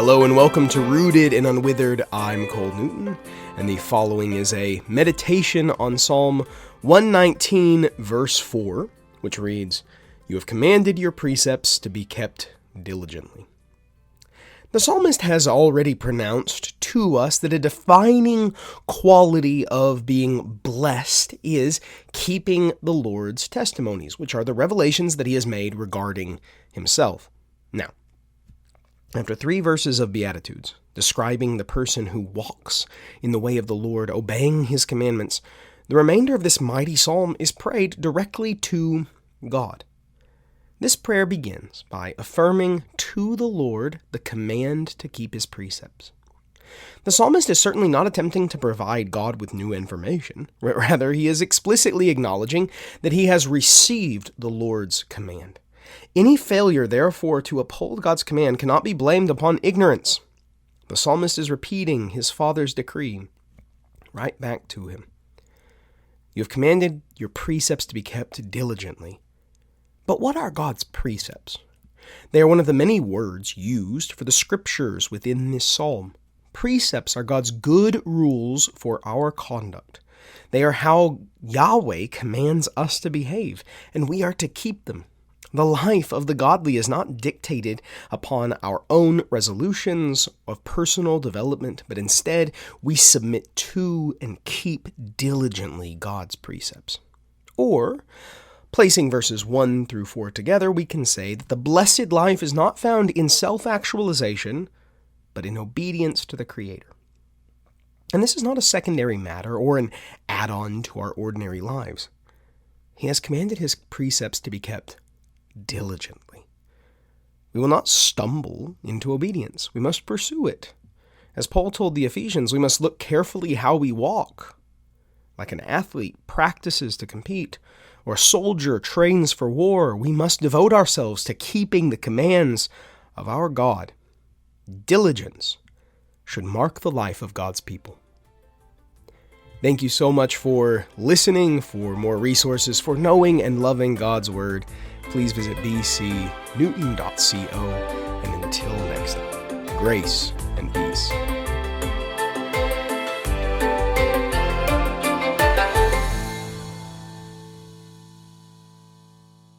Hello and welcome to Rooted and Unwithered. I'm Cole Newton, and the following is a meditation on Psalm 119, verse 4, which reads, "You have commanded your precepts to be kept diligently." The psalmist has already pronounced to us that a defining quality of being blessed is keeping the Lord's testimonies, which are the revelations that he has made regarding himself. Now, after 3 verses of Beatitudes, describing the person who walks in the way of the Lord, obeying his commandments, the remainder of this mighty psalm is prayed directly to God. This prayer begins by affirming to the Lord the command to keep his precepts. The psalmist is certainly not attempting to provide God with new information. Rather, he is explicitly acknowledging that he has received the Lord's command. Any failure, therefore, to uphold God's command cannot be blamed upon ignorance. The psalmist is repeating his Father's decree right back to him. You have commanded your precepts to be kept diligently. But what are God's precepts? They are one of the many words used for the scriptures within this psalm. Precepts are God's good rules for our conduct. They are how Yahweh commands us to behave, and we are to keep them. The life of the godly is not dictated upon our own resolutions of personal development, but instead we submit to and keep diligently God's precepts. Or, placing verses 1 through 4 together, we can say that the blessed life is not found in self-actualization, but in obedience to the Creator. And this is not a secondary matter or an add-on to our ordinary lives. He has commanded his precepts to be kept diligently. We will not stumble into obedience. We must pursue it. As Paul told the Ephesians, we must look carefully how we walk. Like an athlete practices to compete, or a soldier trains for war, we must devote ourselves to keeping the commands of our God. Diligence should mark the life of God's people. Thank you so much for listening. For more resources for knowing and loving God's Word, please visit bcnewton.co. And until next time, grace and peace.